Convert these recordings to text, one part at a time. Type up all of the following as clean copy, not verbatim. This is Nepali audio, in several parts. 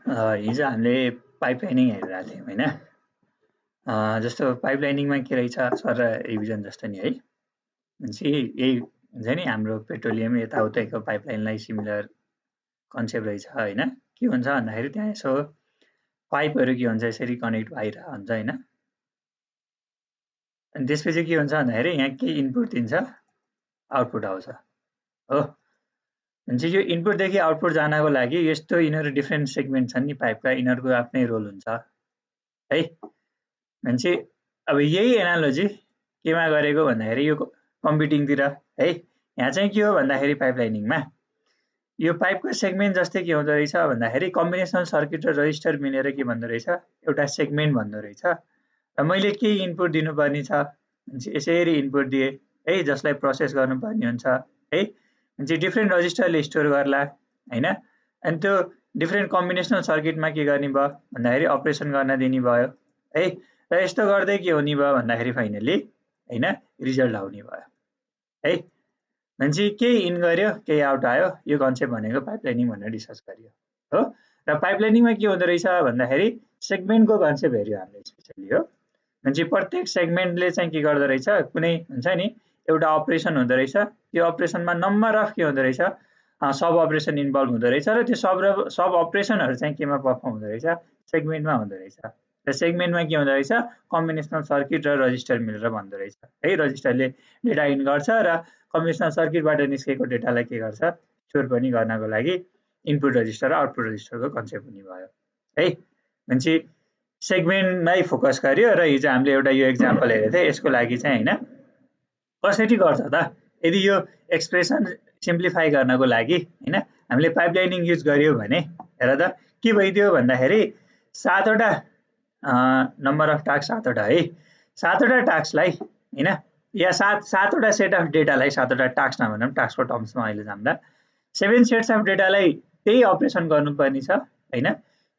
हिजो हामीले पाइपलाइनिङ हेरिरहेको थियौँ होइन। जस्तो पाइपलाइनिङमा के रहेछ सर रिभिजन जस्तो नि है। भनेपछि यही हुन्छ नि हाम्रो पेट्रोलियम यताउतैको पाइपलाइनलाई सिमिलर कन्सेप्ट रहेछ होइन। के हुन्छ भन्दाखेरि त्यहाँ यसो पाइपहरू के हुन्छ यसरी कनेक्ट भइरहेको हुन्छ होइन। अनि त्यसपछि के हुन्छ भन्दाखेरि यहाँ के इनपुट दिन्छ आउटपुट आउँछ हो। भनेपछि यो इनपुटदेखि आउटपुट जानको लागि यस्तो यिनीहरू डिफ्रेन्ट सेगमेन्ट छन् नि पाइपका, यिनीहरूको आफ्नै रोल हुन्छ है। भनेपछि अब यही एनालोजी केमा गरेको भन्दाखेरि यो कम्प्युटिङतिर है। यहाँ चाहिँ के हो भन्दाखेरि पाइपलाइनिङमा यो पाइपको सेगमेन्ट जस्तै के हुँदो रहेछ भन्दाखेरि कम्बिनेसनल सर्किट र रजिस्टर मिलेर के भन्दो रहेछ एउटा सेगमेन्ट भन्दो रहेछ। र मैले के इनपुट दिनुपर्ने छ भनेपछि यसरी इनपुट दिएँ है, जसलाई प्रोसेस गर्नुपर्ने हुन्छ है। भनेपछि डिफ्रेन्ट रजिस्टरले स्टोर गर्ला होइन। अनि त्यो डिफ्रेन्ट कम्बिनेसनल सर्किटमा के गर्ने भयो भन्दाखेरि अपरेसन गर्न दिने भयो है। र यस्तो गर्दै के हुने भयो भन्दाखेरि फाइनली होइन रिजल्ट आउने भयो है। भनेपछि केही इन गर्यो केही आउट आयो, यो कन्सेप्ट भनेको पाइपलाइनिङ भनेर डिस्कस गरियो हो। र पाइपलाइनिङमा के हुँदो रहेछ भन्दाखेरि सेगमेन्टको कन्सेप्ट हेऱ्यो हामीले स्पेसली हो। भनेपछि प्रत्येक सेगमेन्टले चाहिँ के गर्दो रहेछ, कुनै हुन्छ नि एउटा अपरेसन हुँदो रहेछ, त्यो अपरेसनमा नम्बर अफ के हुँदो रहेछ सब अपरेसन इन्भल्भ हुँदो रहेछ। र त्यो सब अपरेसनहरू चाहिँ केमा पर्फर्म हुँदो रहेछ सेगमेन्टमा हुँदो रहेछ। र सेगमेन्टमा के हुँदो रहेछ कम्बिनेसनल सर्किट र रजिस्टर मिलेर भन्दो रहेछ है। रजिस्टरले डेटा इन गर्छ र कम्बिनेसनल सर्किटबाट निस्केको डेटालाई के गर्छ स्टोर पनि गर्नको लागि इनपुट रजिस्टर र आउटपुट रजिस्टरको कन्सेप्ट हुने भयो है। भनेपछि सेगमेन्टमै फोकस गर्यो र हिजो हामीले एउटा यो एक्जाम्पल हेरेको थियौँ। यसको लागि चाहिँ होइन कसरी गर्छ त, यदि यो एक्सप्रेसन सिम्प्लिफाई गर्नको लागि होइन हामीले पाइपलाइनिङ युज गर्यो भने हेर त के भइदियो भन्दाखेरि 7वटा नम्बर अफ टास्क 7वटा है, 7वटा टास्कलाई होइन या 7वटा सेट अफ डेटालाई, 7वटा टास्क नभनौँ टास्कको टर्म्समा अहिले जाँदा 7 सेट्स अफ डेटालाई त्यही अपरेसन गर्नुपर्ने छ होइन।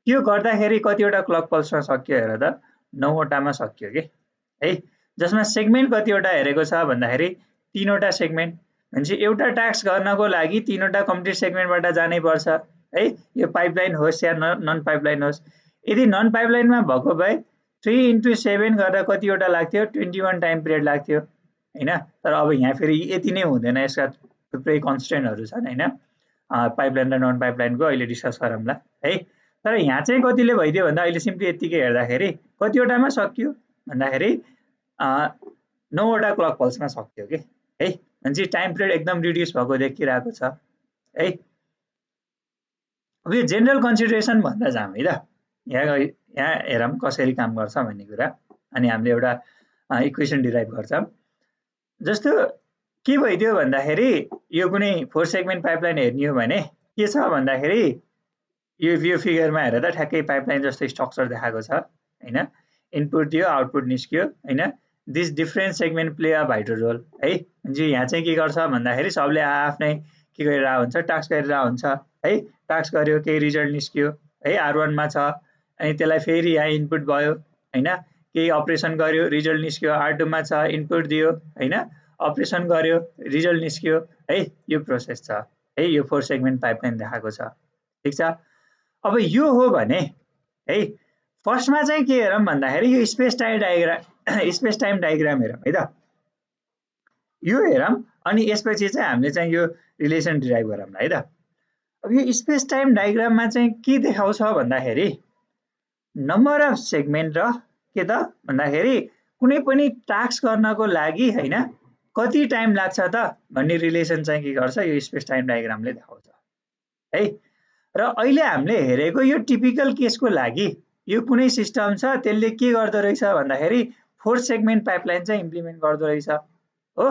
त्यो गर्दाखेरि कतिवटा क्लक पल्समा सक्यो हेर त 9वटामा सक्यो कि है। जसमा सेगमेन्ट कतिवटा हेरेको छ भन्दाखेरि 3वटा सेगमेन्ट। भनेपछि एउटा टास्क गर्नको लागि 3वटा कम्प्लिट सेगमेन्टबाट जानै पर्छ है। यो पाइपलाइन होस् या नन पाइपलाइन होस्, यदि नन पाइपलाइनमा भएको भए 3 × 7 गर्दा कतिवटा लाग्थ्यो 21 टाइम पिरियड लाग्थ्यो होइन। तर अब यहाँ फेरि यति नै हुँदैन, यसका थुप्रै कन्स्टेन्टहरू छन् होइन। पाइपलाइन र नन पाइपलाइनको अहिले डिस्कस गरौँला है। तर यहाँ चाहिँ कतिले भइदियो भन्दा अहिले सिम्पली यतिकै हेर्दाखेरि कतिवटामा सक्यो भन्दाखेरि 9वटा क्लक पल्समा सक्यो कि है। भनेपछि टाइम पिरियड एकदम रिड्युस भएको देखिरहेको छ है। अब यो जेनरल कन्सिडरेसन भन्दा जाउँ है त। यहाँ हेरौँ कसरी काम गर्छ भन्ने कुरा। अनि हामीले एउटा इक्वेसन डिराइभ गर्छौँ। जस्तो के भइदियो भन्दाखेरि यो कुनै 4 सेगमेन्ट पाइपलाइन हेर्ने हो भने के छ भन्दाखेरि यो फिगरमा हेर त ठ्याक्कै पाइपलाइन जस्तो स्ट्रक्चर देखाएको छ होइन। इनपुट दियो आउटपुट निस्क्यो होइन। This different segment play a vital role है। भनेपछि यहाँ चाहिँ के गर्छ भन्दाखेरि सबले आफ्नै के गरिरहेको हुन्छ टास्क गरिरहेको हुन्छ है। टास्क गर्यो केही रिजल्ट निस्क्यो है, R1मा छ, अनि त्यसलाई फेरि यहाँ इनपुट भयो होइन, केही अपरेसन गर्यो रिजल्ट निस्क्यो, R2मा छ इनपुट दियो होइन, अपरेसन गर्यो रिजल्ट निस्क्यो है। यो प्रोसेस छ है, यो 4 सेगमेन्ट पाइपलाइन देखाएको छ ठिक छ। अब यो हो भने है फर्स्टमा चाहिँ के हेरौँ भन्दाखेरि यो स्पेस टाइम डायग्राम हेरौँ है त। यो हेरौँ अनि यसपछि चाहिँ हामीले चाहिँ यो रिलेसन डिराइभ गरौँ है त। अब यो स्पेस टाइम डायग्राममा चाहिँ के देखाउँछ भन्दाखेरि नम्बर अफ सेगमेन्ट र के त भन्दाखेरि कुनै पनि टास्क गर्नको लागि होइन कति टाइम लाग्छ त भन्ने रिलेसन चाहिँ के गर्छ यो स्पेस टाइम डायग्रामले देखाउँछ है। र अहिले हामीले हेरेको यो टिपिकल केसको लागि यो कुनै सिस्टम छ त्यसले के गर्दो रहेछ भन्दाखेरि 4 सेगमेन्ट पाइपलाइन चाहिँ इम्प्लिमेन्ट गर्दो रहेछ हो।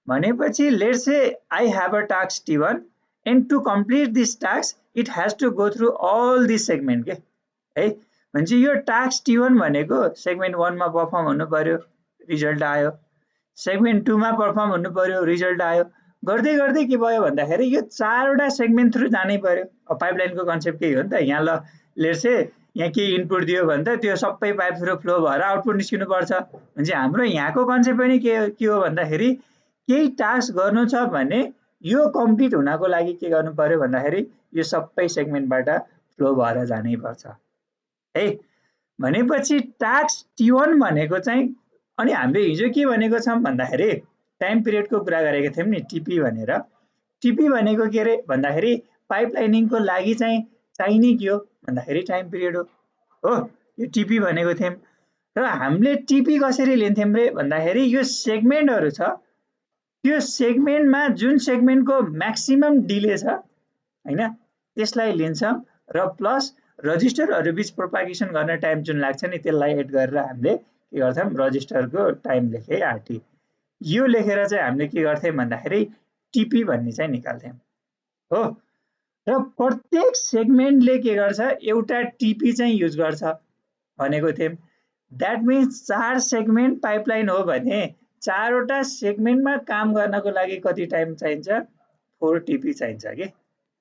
भनेपछि let's say I have a task T1 and to complete this task it has to go through all these segment के है। भनेपछि यो टास्क T1 भनेको सेगमेन्ट 1 मा पर्फर्म हुनु पर्यो रिजल्ट आयो, सेगमेन्ट 2 मा पर्फर्म हुनु पर्यो रिजल्ट आयो, गर्दै गर्दै के भयो भन्दाखेरि यो 4वटा सेगमेन्ट थ्रु जानै पर्यो। अब पाइपलाइनको कन्सेप्ट केही हो नि त। यहाँ ल लेट्स से यहाँ के इनपुट दियो भने त त्यो सबै पाइप थ्रु फ्लो भएर आउटपुट निस्किनु पर्छ। भनेपछि हाम्रो यहाँको कन्सेप्ट पनि के हो भन्दाखेरि केही टास्क गर्नु छ भने यो कम्प्लिट हुनको लागि के गर्नु पर्यो भन्दाखेरि यो सबै सेगमेन्टबाट फ्लो भएर जानै पर्छ है। भनेपछि टास्क T1 भनेको चाहिँ अनि हामीले हिजो के भनेको छौं भन्दाखेरि टाइम पिरियडको कुरा गरेको थियौं नि टिपी भनेर। टिपी भनेको के रे भन्दाखेरि पाइपलाइनिङको लागि चाहिँ चाहिने के हो भन्दाखेरि टाइम पिरियड हो। यो टिपी भनेको थियौं र हामीले टिपी कसरी लिन्थ्यौं रे भन्दाखेरि यो सेगमेन्टहरु छ, त्यो सेगमेन्टमा जुन सेगमेन्टको म्याक्सिमम डिले छ हैन त्यसलाई लिन्छौं र प्लस रजिस्टरहरु बीच प्रोपागेसन गर्न टाइम जुन लाग्छ नि त्यसलाई एड गरेर हामीले के गर्थौं रजिस्टरको टाइम लेखे आरटी। यो लेखेर चाहिँ हामीले के गर्थ्यौं भन्दाखेरि टिपी भन्ने चाहिँ निकाल्थ्यौं हो। र प्रत्येक सेगमेन्टले के गर्छ एउटा टिपी चाहिँ युज गर्छ भनेको थियौं। दैट मिन्स 4 सेगमेन्ट पाइपलाइन हो भने 4 वटा सेगमेन्टमा काम गर्नको लागि कति टाइम चाहिन्छ 4 टिपी चाहिन्छ के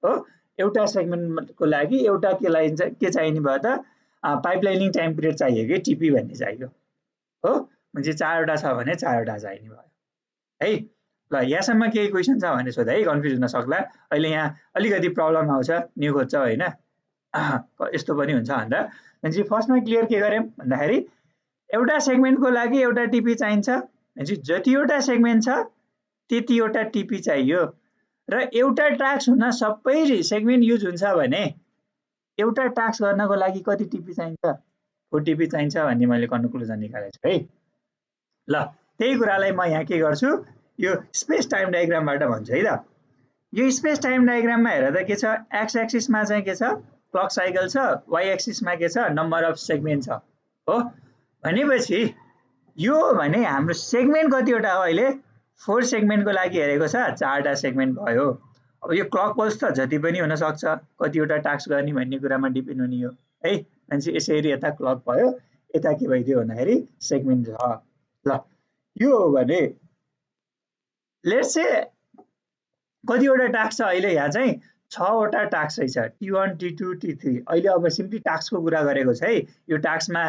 हो। एउटा सेगमेन्टको लागि एउटा के चाहिन्छ के चाहिने भयो त पाइपलाइनिङ टाइम पिरियड चाहियो के टिपी भन्ने चाहियो हो। म्हणजे 4 वटा छ भने 4 वटा चाहिने भयो है। ल यहाँसम्म केही क्वेशन छ भने सोध है, कन्फ्युज हुन सक्ला। अहिले यहाँ अलिकति प्रब्लम आउँछ न्यू खोज्छ हैन यस्तो पनि हुन्छ भनेर भनेपछि फर्स्टमा क्लियर के गर्यौं भन्दाखेरि एउटा सेगमेन्टको लागि एउटा टिपी चाहिन्छ भनेपछि जतिवटा सेगमेन्ट छ त्यतिवटा टिपी चाहियो र एउटा टास्क हुन सबै सेगमेन्ट युज हुन्छ भने एउटा टास्क गर्नको लागि कति टिपी चाहिन्छ 4 टिपी चाहिन्छ भन्ने मैले कन्क्लुजन निकालेको छु है। ल त्यही कुरालाई म यहाँ के गर्छु यो स्पेस टाइम डायग्रामबाट भन्छु है त। यो स्पेस टाइम डायग्राममा हेर त के छ एक्स एक्सिसमा चाहिँ के छ क्लक साइकल छ, वाई एक्सिसमा के छ नम्बर अफ सेगमेन्ट छ हो। भनेपछि यो भने हाम्रो सेगमेन्ट कतिवटा हो अहिले 4 सेगमेन्टको लागि हेरेको छ 4 टा सेगमेन्ट भयो। अब यो क्लक पल्स त जति पनि हुन सक्छ कतिवटा टास्क गर्ने भन्ने कुरामा डिपेन्ड हुने हो है। अनि यसरी यता क्लक भयो यता के भइदियो भन्दाखेरि सेगमेन्ट छ। ल यो हो भने लेट्स से कतिवटा टास्क छ अहिले यहाँ चाहिँ 6 वटा टास्क रहेछ T1 T2 T3। अहिले अब सिम्पली टास्कको कुरा गरेको छ है। यो टास्कमा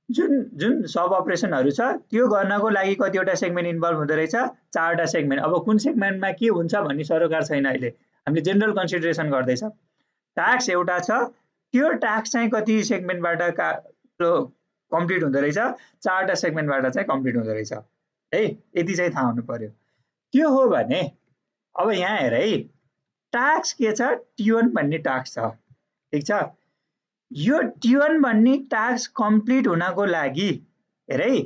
जुन सब अपरेसनहरु छ त्यो गर्नको लागि कतिवटा सेगमेन्ट इन्भल्भ हुँदै रहेछ 4 वटा सेगमेन्ट। अब कुन सेगमेन्टमा के हुन्छ भन्ने सरोकार छैन अहिले, हामीले जनरल कन्सिडरेसन गर्दै छौं। टास्क एउटा छ त्यो टास्क चाहिँ कति सेगमेन्टबाट कम्प्लिट हुँदै रहेछ 4 वटा सेगमेन्टबाट चाहिँ कम्प्लिट हुँदै रहेछ है। यति चाहिँ थाहा हुनु पर्यो। त्यो हो भने अब यहाँ हेर है टास्क के छ T1 भन्ने टास्क छ ठीक छ। यो T1 भन्ने टास्क कम्प्लिट हुनको लागि हेर है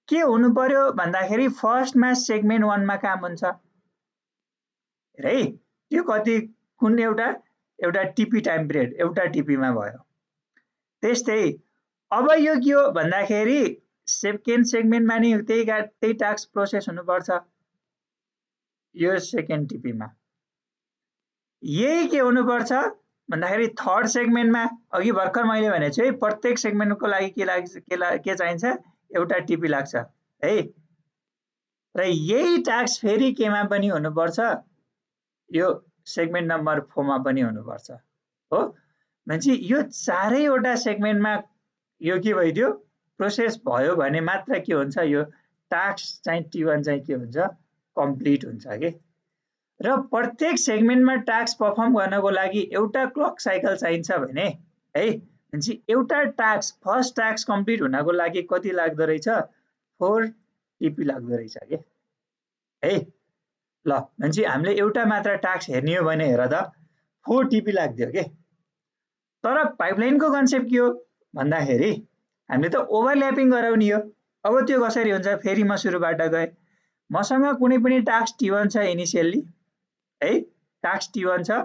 के हुनु पर्यो भन्दाखेरि फर्स्टमा सेगमेन्ट 1 मा काम हुन्छ हेर है। त्यो कति कुन एउटा टिपी टाइम पिरियड एउटा टिपीमा भयो। त्यस्तै अब यो के हो भन्दाखेरि सेकेन्ड सेगमेन्टमा नि त्यही टास्क प्रोसेस हुनुपर्छ यो सेकेन्ड टिपीमा। यही के हुनुपर्छ भन्दाखेरि थर्ड सेगमेन्टमा अघि भर्खर मैले भनेको छु है प्रत्येक सेगमेन्टको लागि के चाहिन्छ एउटा टिपी लाग्छ है। र यही टास्क फेरि केमा पनि हुनुपर्छ यो सेगमेन्ट नम्बर 4 मा पनि हुनुपर्छ हो। भनेपछि यो चारैवटा सेगमेन्टमा यो के भइदियो प्रोसेस भयो भने मात्र के हुन्छ यो टास्क चाहिँ T1 चाहिँ के हुन्छ कम्प्लिट हुन्छ के। र प्रत्येक सेगमेन्टमा टास्क परफर्म गर्नको लागि एउटा क्लक साइकल चाहिन्छ भने है भनेपछि एउटा टास्क फर्स्ट टास्क कम्प्लिट हुनको लागि कति लाग्दो रहेछ 4 टिपी लाग्दो रहेछ के है। ल भनेपछि हामीले एउटा मात्र टास्क हेर्ने हो भने हेर त 4 टिपी लाग्दियो के। तर पाइपलाइनको कन्सेप्ट के हो भन्दाखेरि हामीले त ओभरल्यापिङ गराउने हो। अब त्यो कसरी हुन्छ फेरि म सुरुबाट गए मसँग कुनै पनि टास्क T1 छ इनिशियली है टास्क T1 छ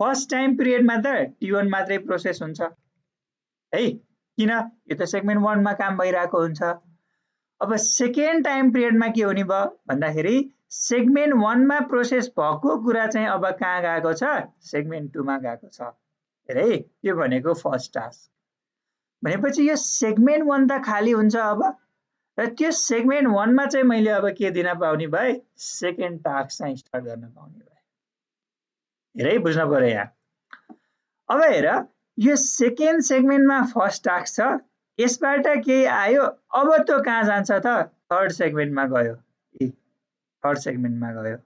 फर्स्ट टाइम पिरियडमा त T1 मात्रै प्रोसेस हुन्छ है किन यो त सेगमेन्ट 1 मा काम भइरहेको हुन्छ। अब सेकेन्ड टाइम पिरियडमा के हुने भयो भन्दाखेरि सेगमेन्ट 1 मा प्रोसेस भएको कुरा चाहिँ अब कहाँ गएको छ सेगमेन्ट 2 मा गएको छ हेर है। त्यो भनेको फर्स्ट टास्क भनेपछि यो सेगमेन्ट 1 त खाली हुन्छ अब र त्यो सेगमेन्ट 1 मा चाहिँ मैले अब के दिन पाउने भए सेकेन्ड टास्क चाहिँ स्टार्ट गर्न पाउने भए हेर है बुझ्न पर्यो यहाँ। अब हेर यो सेकेन्ड सेगमेन्टमा फर्स्ट टास्क छ यसबाट केही आयो अब त्यो कहाँ जान्छ त थर्ड सेगमेन्टमा गयो थर्ड सेगमेन्टमा गयो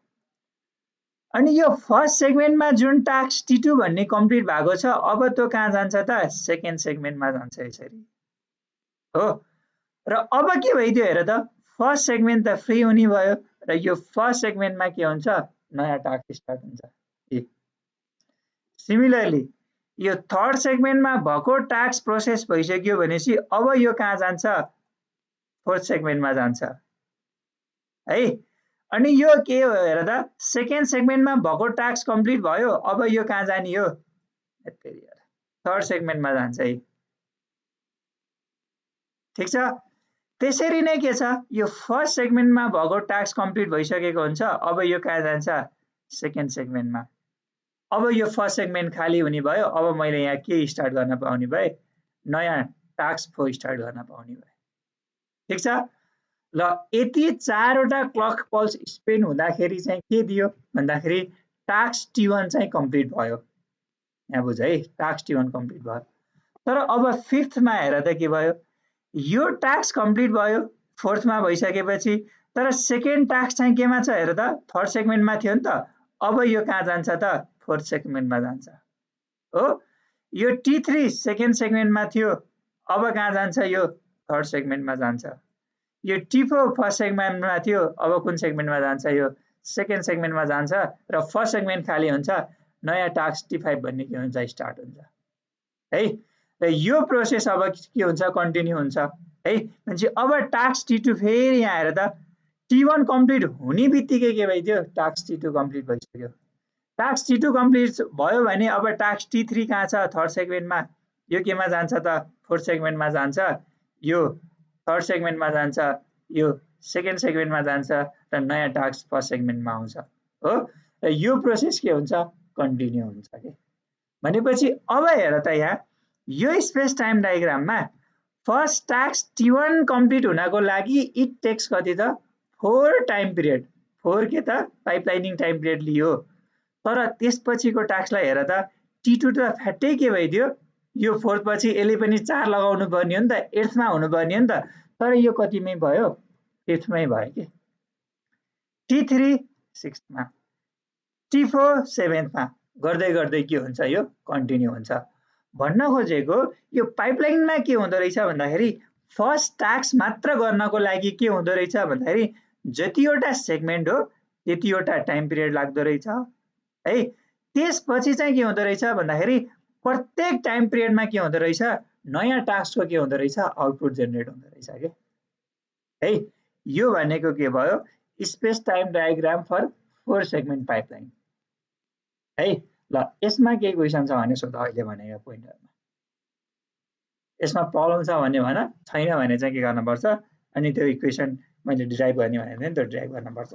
अनि यो फर्स्ट सेगमेन्टमा जुन टास्क T2 भन्ने कम्प्लिट भएको छ अब त्यो कहाँ जान्छ त सेकेन्ड सेगमेन्टमा जान्छ यसरी हो र अब के भइदियो हेर त फर्स्ट सेगमेन्ट त फ्री हुने भयो र यो फर्स्ट सेगमेन्टमा के हुन्छ नयाँ टास्क स्टार्ट हुन्छ सिमिलरली यो थर्ड सेगमेन्टमा भएको टास्क प्रोसेस भइसक्यो भनेपछि अब यो कहाँ जान्छ फोर्थ सेगमेन्टमा जान्छ है अनि यो के हो हेर त सेकेन्ड सेगमेन्टमा भएको टास्क कम्प्लिट भयो अब यो कहाँ जाने हो थर्ड सेगमेन्टमा जान्छ है ठीक छ त्यसरी नै के छ यो फर्स्ट सेगमेन्टमा भएको टास्क कम्प्लिट भइसकेको हुन्छ अब यो कहाँ जान्छ सेकेन्ड सेगमेन्टमा अब यो फर्स्ट सेगमेन्ट खाली हुने भयो अब मैले यहाँ के स्टार्ट गर्न पाउने भए नयाँ टास्क फ्लो स्टार्ट गर्न पाउने भए ठीक छ ल यति चारवटा क्लक पल्स स्पेन हुँदाखेरि चाहिँ के दियो भन्दाखेरि टास्क T1 चाहिँ कम्प्लिट भयो यहाँ बुझ है टास्क T1 कम्प्लिट भयो तर अब फिफ्थमा हेर त के भयो यो टास्क कम्प्लिट भयो फोर्थमा भइसकेपछि तर सेकेन्ड टास्क चाहिँ केमा छ हेर त थर्ड सेगमेन्टमा थियो नि त अब यो कहाँ जान्छ त फोर्थ सेगमेन्टमा जान्छ हो यो T3 सेकेन्ड सेगमेन्टमा थियो अब कहाँ जान्छ यो थर्ड सेगमेन्टमा जान्छ यो T4 फर्स्ट सेगमेन्टमा थियो अब कुन सेगमेन्टमा जान्छ यो सेकेन्ड सेगमेन्टमा जान्छ र फर्स्ट सेगमेन्ट खाली हुन्छ नयाँ टास्क T5 भन्ने के हुन्छ स्टार्ट हुन्छ है र यो प्रोसेस अब के हुन्छ कन्टिन्यू हुन्छ है भनेपछि अब टास्क T2 फेरि यहाँ आएर त T1 कम्प्लिट हुने बित्तिकै के भइदियो टास्क T2 कम्प्लिट भइसक्यो टास्क T2 कम्प्लिट भयो भने अब टास्क T3 कहाँ छ थर्ड सेगमेन्टमा यो केमा जान्छ त फोर्थ सेगमेन्टमा जान्छ यो थर्ड सेगमेन्टमा जान्छ यो सेकेन्ड सेगमेन्टमा जान्छ र नयाँ टास्क फर्स्ट सेगमेन्टमा आउँछ हो र यो प्रोसेस के हुन्छ कन्टिन्यू हुन्छ के भनेपछि अब हेर त यहाँ यो स्पेस टाइम डायग्राममा फर्स्ट टास्क T1 कम्प्लिट हुनको लागि इट टेक्स कति त 4 टाइम पिरियड 4 के त पाइपलाइनिङ टाइम पिरियड लियो तर त्यसपछिको टास्कलाई हेर त T2 त फ्याट्टै के भइदियो यो फोर्थ पछि यसले पनि 4 लगाउनु पर्ने हो नि त 8th मा हुनु पर्ने हो नि त तर यो कतिमै भयो 5th मै भयो के T3 6th मा T4 7th मा गर्दै गर्दै के हुन्छ यो कन्टिन्यू हुन्छ भन्न खोजेको यो पाइपलाइनमा के हुँदो रहेछ भन्दाखेरि फर्स्ट टास्क मात्र गर्नको लागि के हुँदो रहेछ भन्दाखेरि जतिवटा सेगमेन्ट हो त्यतिवटा टाइम पिरियड लाग्दो रहेछ है त्यसपछि चाहिँ के हुँदो रहेछ भन्दाखेरि प्रत्येक टाइम पिरियडमा के हुँदो रहेछ नयाँ टास्कको के हुँदो रहेछ आउटपुट जेनेरेट हुँदो रहेछ के है यो भनेको के भयो space time diagram for 4 segment pipeline है ल यसमा के क्वेशन छ भने सोध अहिले भनेको पोइन्टहरुमा यसमा प्रब्लम छ भने भन छैन भने चाहिँ के गर्न पर्छ अनि त्यो इक्वेसन मैले डिराइभ गर्ने भने त्यो डिराइभ गर्न पर्छ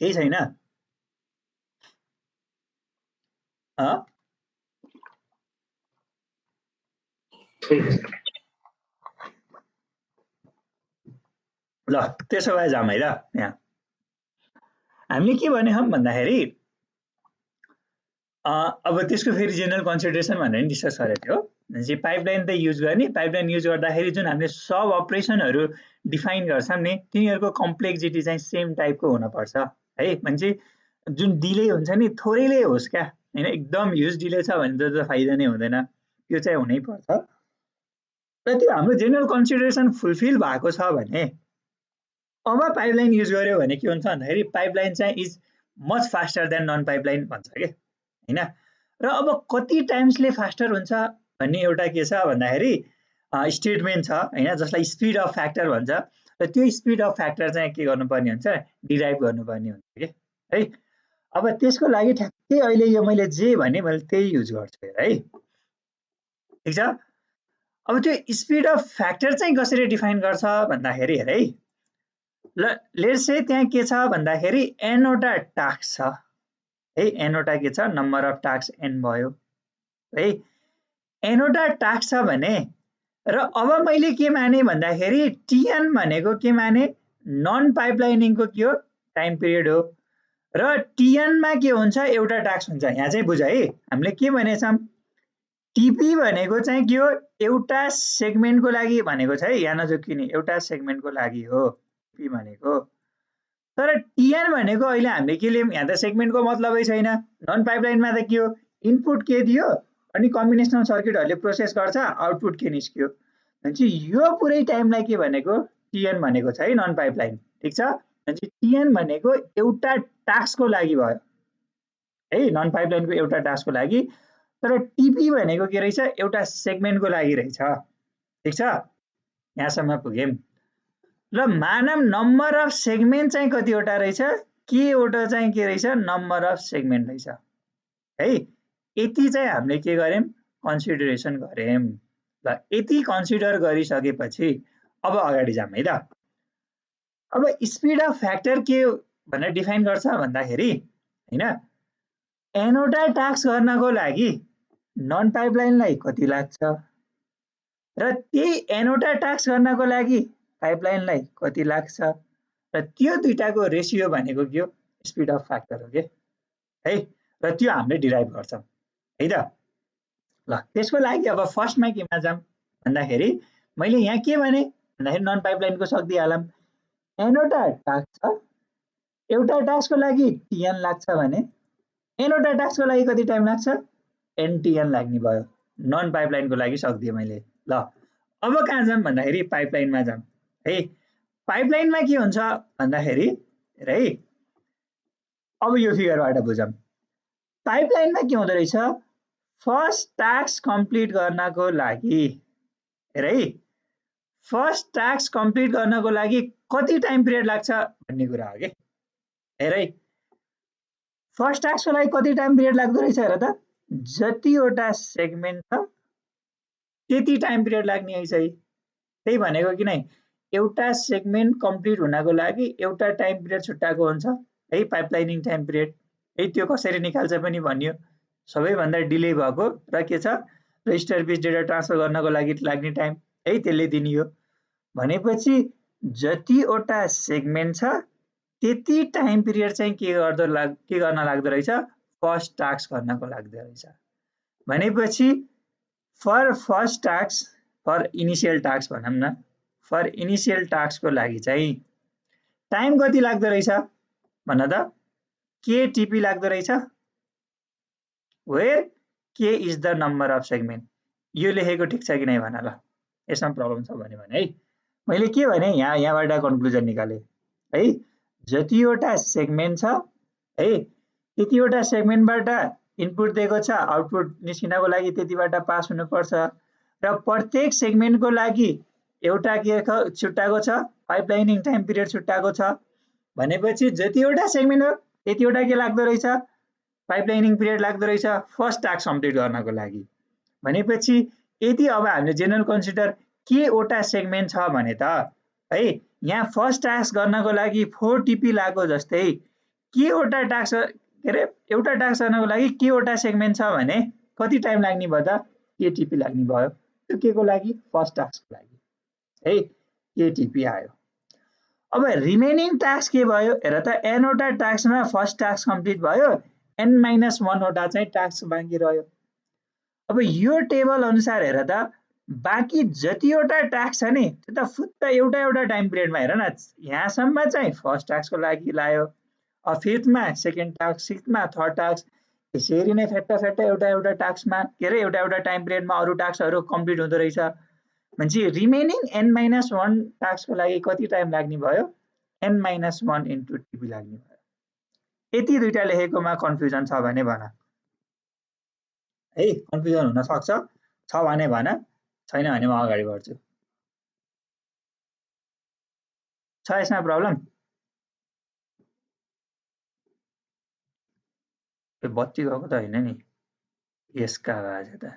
केही छैन ल त्यसो भए जाम है ल यहाँ हामीले के भने हम भन्दाखेरि अब त्यसको फेरि जेनरल कन्सिडरेसन भनेर नि डिस्कस गरेको थियो भनेपछि पाइपलाइन त युज गर्ने पाइपलाइन युज गर्दाखेरि जुन हामीले सब अपरेसनहरू डिफाइन गर्छौं नि तिनीहरूको कम्प्लेक्सिटी चाहिँ सेम टाइपको हुनपर्छ है भनेपछि जुन डिले हुन्छ नि थोरैले होस् क्या हैन एकदम ह्युज डिले छ भने त फाइदा नै हुँदैन त्यो चाहिँ हुनै पर्छ र त्यो हाम्रो जेनरल कन्सिडरेसन फुलफिल भएको छ भने अब पाइपलाइन युज गर्यो भने के हुन्छ भन्दाखेरि पाइपलाइन चाहिँ is much faster than non pipeline भन्छ के हैन र अब कति टाइम्सले फास्टर हुन्छ भन्ने एउटा के छ भन्दाखेरि स्टेटमेन्ट छ हैन जसलाई स्पिड अफ फ्याक्टर भन्छ र त्यो स्पिड अफ फ्याक्टर चाहिँ के गर्नुपर्ने हुन्छ डिराइभ गर्नुपर्ने हुन्छ के है अब त्यसको लागि ठ्याक्कै अहिले यो मैले जे भने मैले त्यही युज गर्छु है ठीक छ अब त्यो स्पिड अफ फ्याक्टर चाहिँ कसरी डिफाइन गर्छ भन्दाखेरि हेर है ल लेट्स से त्यहाँ के छ भन्दाखेरि n वटा टास्क छ है n वटा के छ नम्बर अफ टास्क n भयो है n वटा टास्क छ भने र अब मैले के माने भन्दाखेरि Tn भनेको के माने नन पाइपलाइनिङको के हो टाइम पिरियड हो र Tn मा के हुन्छ एउटा टास्क हुन्छ यहाँ चाहिँ बुझ है हामीले के भनेछौं टिपी भनेको चाहिँ के हो, एउटा सेगमेन्टको लागि भनेको छ है, यहाँ नजोकिने, एउटा सेगमेन्टको लागि हो टिपी भनेको। तर टिएन भनेको अहिले हामीले के लियौँ, यहाँ त सेगमेन्टको मतलबै छैन। नन पाइपलाइनमा त के हो, इनपुट के दियो अनि कम्बिनेसनल सर्किटहरूले प्रोसेस गर्छ, आउटपुट के निस्क्यो भनेपछि यो पुरै टाइमलाई के भनेको टिएन भनेको छ है, नन पाइपलाइन। ठिक छ, भनेपछि टिएन भनेको एउटा टास्कको लागि भयो है, नन पाइपलाइनको एउटा टास्कको लागि। तर टिपी भनेको के रहेछ, एउटा सेगमेन्टको लागि रहेछ। ठिक छ, यहाँसम्म पुग्यौँ। र मानव नम्बर अफ सेगमेन्ट चाहिँ कतिवटा रहेछ, केवटा चाहिँ के रहेछ, नम्बर अफ सेगमेन्ट रहेछ है। यति चाहिँ हामीले के गर्यौँ, कन्सिडरेसन गर्यौँ। ल यति कन्सिडर गरिसकेपछि अब अगाडि जाऊँ है त। अब स्पिड अफ फ्याक्टर के भनेर डिफाइन गर्छ भन्दाखेरि हैन, एनवटा टास्क गर्नको लागि नन पाइपलाइनलाई कति लाग्छ र त्यही एनवटा टास्क गर्नको लागि पाइपलाइनलाई कति लाग्छ, र त्यो दुईटाको रेसियो भनेको के हो, स्पिड अफ फ्याक्टर हो के है। र त्यो हामीले डिराइभ गर्छौँ है त। ल त्यसको लागि अब फर्स्टमा केमा जाऊँ भन्दाखेरि मैले यहाँ के भने भन्दाखेरि नन पाइपलाइनको सक्दिहालौँ। एनवटा टास्क छ, एउटा टास्कको लागि टिएन लाग्छ भने एनवटा टास्कको लागि कति टाइम लाग्छ, एनटिएन लाग्ने भयो। नन पाइपलाइनको लागि सक्दिएँ मैले। ल अब कहाँ जाऊँ भन्दाखेरि पाइपलाइनमा जाऊँ है। पाइपलाइनमा के हुन्छ भन्दाखेरि है, अब यो फिगरबाट बुझौँ। पाइपलाइनमा के हुँदो रहेछ, फर्स्ट टास्क कम्प्लिट गर्नको लागि है, फर्स्ट टास्क कम्प्लिट गर्नको लागि कति टाइम पिरियड लाग्छ भन्ने कुरा हो कि। हेर है, फर्स्ट टास्कको लागि कति टाइम पिरियड लाग्दो रहेछ हेर त, जतिवटा सेगमेन्ट छ त्यति टाइम पिरियड लाग्ने है। त्यही भनेको कि नै, एउटा सेगमेन्ट कम्प्लिट हुनको लागि एउटा टाइम पिरियड छुट्टाएको हुन्छ है, पाइपलाइनिङ टाइम पिरियड है। त्यो कसरी निकाल्छ पनि भनियो, सबैभन्दा डिले भएको र के छ, रजिस्टर बिच डेटा ट्रान्सफर गर्नको लागि लाग्ने टाइम है, त्यसले दिनियो। भनेपछि जतिवटा सेगमेन्ट छ त्यति टाइम पिरियड चाहिँ के गर्न लाग्दो रहेछ, फर्स्ट टास्क गर्नको लाग्दो रहेछ। भनेपछि for first task, for initial task भनौँ न, फर इनिसियल टास्कको लागि चाहिँ टाइम कति लाग्दो रहेछ भन त, के टिपी लाग्दो रहेछ, वेयर के is the number of segment. यो लेखेको ठिक छ कि नै भन ल, यसमा प्रब्लम छ भने है। मैले के भने यहाँबाट कन्क्लुजन निकालेँ है, जतिवटा सेगमेन्ट छ है त्यतिवटा सेगमेन्टबाट इनपुट दिएको छ, आउटपुट निस्किनको लागि त्यतिबाट पास हुनुपर्छ। र प्रत्येक सेगमेन्टको लागि एउटा के छुट्टाएको छ, पाइपलाइनिङ टाइम पिरियड छुट्टाएको छ। भनेपछि जतिवटा सेगमेन्ट हो त्यतिवटा के लाग्दो रहेछ, पाइपलाइनिङ पिरियड लाग्दो रहेछ फर्स्ट टास्क कम्प्लिट गर्नको लागि। भनेपछि यदि अब हामीले जेनरल कन्सिडर केवटा सेगमेन्ट छ भने त है, यहाँ फर्स्ट टास्क गर्नको लागि 4 टिपी लाग्यो जस्तै केवटा टास्क के अरे एउटा टास्क गर्नको लागि केवटा सेगमेन्ट छ भने कति टाइम लाग्ने भयो त, के टिपी लाग्ने भयो। त्यो के को लागि, फर्स्ट टास्कको लागि है, के टिपी आयो। अब रिमेनिङ टास्क के भयो हेर त, एनवटा टास्कमा फर्स्ट टास्क कम्प्लिट भयो, n-1 वटा चाहिँ टास्क बाँकी रह्यो। अब यो टेबल अनुसार हेर त, बाँकी जतिवटा टास्क छ नि त्यो त फुत्त एउटा एउटा टाइम पिरियडमा हेर न, यहाँसम्म चाहिँ फर्स्ट टास्कको लागि लायो, फिफ्थमा सेकेन्ड टास्क, सिक्समा थर्ड टास्क, यसरी नै फ्याट्टा एउटा एउटा टास्कमा के अरे एउटा एउटा टाइम पिरियडमा अरू टास्कहरू कम्प्लिट हुँदो रहेछ। भनेपछि रिमेनिङ n-1 टास्कको लागि कति टाइम लाग्ने भयो, n-1 इन्टु टिपी लाग्ने भयो। यति दुईटा लेखेकोमा कन्फ्युजन छ भने भन है, कन्फ्युजन हुन सक्छ, छ भने भन, छैन भने म अगाडि बढ्छु। छ यसमा प्रब्लम, बत्ती गएको त होइन नि, यसका आवाज त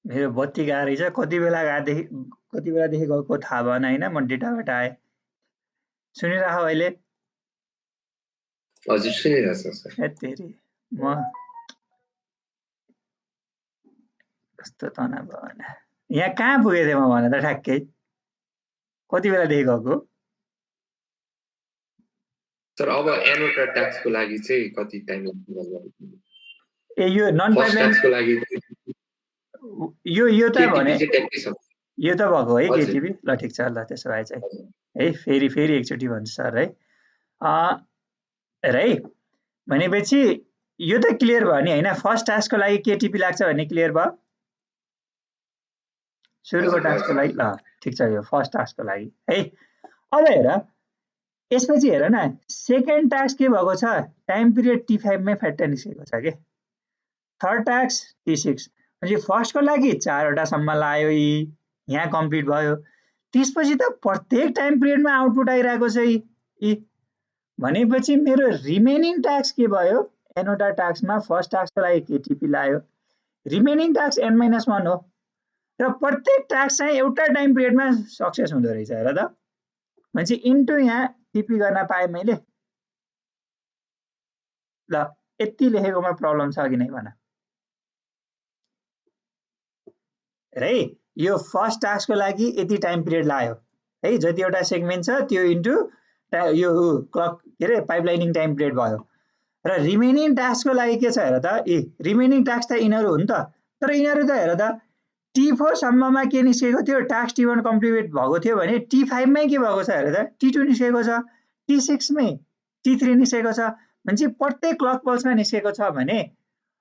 मेरो बत्ती गएको रहेछ, कति बेलादेखि गएको थाहा भएन होइन, म डेटाबाट आएँ। सुनिरह अहिले? हजुर सुनिरहेछ सर। हेत्तेरी, म कस्तो तनाव भएन। यहाँ कहाँ पुगेको थिएँ म भन त ठ्याक्कै? कति बेलादेखि गएको? सर अब एनोटा ट्याक्सको लागि चाहिँ कति टाइम ए यो नन फर्स्ट पाइपलाइन ट्याक्सको लागि यो त भने केटीपी चाहिँ ट्याक्कै छ। यो त भएको है हजुर। केटिभी। ल ठिक छ, ल त्यसो भए चाहिँ है फेरि एकचोटि भन्छु सर है। है भनेपछि यो त क्लियर भयो नि होइन? फर्स्ट टास्कको लागि केटिपी लाग्छ भन्ने क्लियर भयो? सुरुको टास्कको लागि ल ठिक छ, यो फर्स्ट टास्कको लागि है। अब हेर यसपछि हेर न, सेकेन्ड टास्क के भएको छ? टाइम पिरियड T5 मै फ्याट्ट निस्केको छ के। थर्ड टास्क T6 म्हणजे फर्स्टको लागि 4 वटासम्म लायो, यहाँ कम्प्लिट भयो। त्यसपछि त प्रत्येक टाइम पिरियडमा आउटपुट आइरहेको छ यी। भनेपछि मेरो रिमेनिङ टास्क के भयो? एनवटा टास्कमा फर्स्ट टास्कको लागि केटिपी लायो, रिमेनिङ टास्क n-1 हो र प्रत्येक टास्क चाहिँ एउटा टाइम पिरियडमा सक्सेस हुँदो रहेछ। हेर त, भनेपछि इन्टु यहाँ टिपी गर्न पाएँ मैले। ल यति लेखेकोमा प्रब्लम छ कि नै भन है। यो फर्स्ट टास्कको लागि यति टाइम पिरियड लायो है, जतिवटा सेगमेन्ट छ त्यो इन्टु यो क्लक के अरे पाइपलाइनिङ टाइम पिरियड भयो। र रिमेनिङ टास्कको लागि के छ हेर त, रिमेनिङ टास्क त यिनीहरू हुन् त, तर यिनीहरू त हेर त T4 सम्ममा के निस्केको थियो? टास्क T1 कम्प्लिट भएको थियो भने T5 मै के भएको छ हेर त? T2 निस्केको छ, T6 मै T3 निस्केको छ। भनेपछि प्रत्येक क्लक पल्समा निस्केको छ भने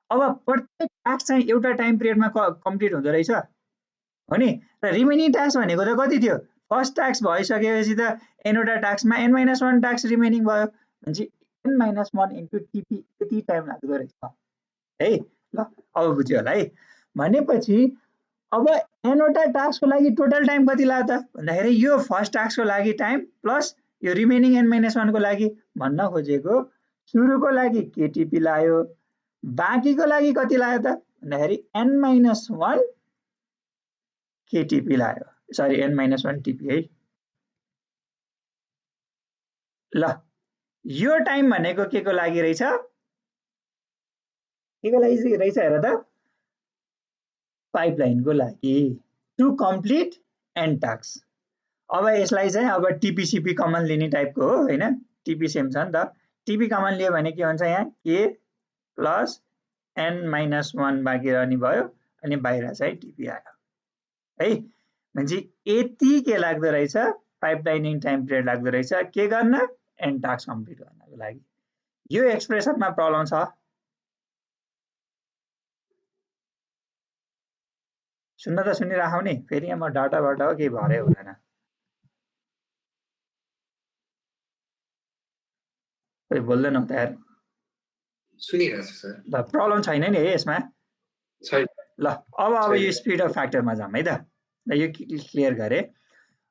अब प्रत्येक टास्क चाहिँ एउटा टाइम पिरियडमा कम्प्लिट हुँदो रहेछ हो नि। र रिमेनिङ टास्क भनेको त कति थियो? फर्स्ट टास्क भइसकेपछि त एनवटा टास्कमा n-1 टास्क रिमेनिङ भयो, भनेपछि n-1 इन्टु टिपी यति टाइम लाग्दो रहेछ है। ल अब बुझ्यो होला है। भनेपछि अब एनवटा टास्कको लागि टोटल टाइम कति लाग्यो त भन्दाखेरि यो फर्स्ट टास्कको लागि टाइम प्लस यो रिमेनिङ n-1 को लागि भन्न खोजेको, सुरुको लागि केटिपी लायो, बाँकीको लागि कति लाग्यो त भन्दाखेरि n-1 केटिपी लायो, सरी n-1 टिपी है। ल यो टाइम भनेको के को लागि रहेछ? के को लागि रहेछ हेर त? पाइपलाइनको लागि, टु कम्प्लिट एन टास्क। अब यसलाई चाहिँ अब टिपीसिपी कमन लिने टाइपको हो होइन, टिपी सेम छ नि त। टिपी कमन लियो भने के हुन्छ? यहाँ के प्लस n-1 बाँकी रहने भयो अनि बाहिर चाहिँ टिपी आयो है। भनेपछि यति के लाग्दो रहेछ? पाइपलाइनिङ टाइम पिरियड लाग्दो रहेछ के गर्न? एन टास्क कम्प्लिट गर्नको लागि। यो एक्सप्रेसनमा प्रब्लम छ? सुन्न त सुनिराखौ नि, फेरि यहाँ म डाटाबाट हो केही भरै हुँदैन। खोइ बोल्दैन त यार। सुनिरहेछ सर। ल प्रब्लम छैन नि है यसमा? छैन। ल अब यो स्पिड अफ फ्याक्टरमा जाम है त। ल यो क्लियर गरे।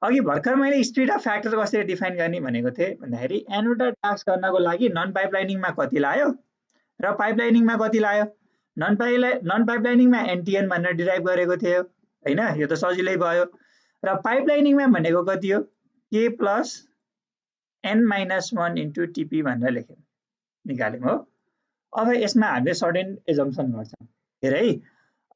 अघि भर्खर मैले स्पिड अफ फ्याक्टर कसरी डिफाइन गर्ने भनेको थिएँ भन्दाखेरि एनवटा टास्क गर्नको लागि नन पाइपलाइनिङमा कति लायो र पाइपलाइनिङमा कति लायो। नन पाइपलाइनिङमा एनटिएन भनेर डिराइभ गरेको थियो होइन, यो त सजिलै भयो। र पाइपलाइनिङमा भनेको कति हो? के प्लस n-1 इन्टु टिपी भनेर लेख्यौँ, निकाल्यौँ हो। अब यसमा हामीले सर्टेन एजम्सन गर्छौँ। हेर है,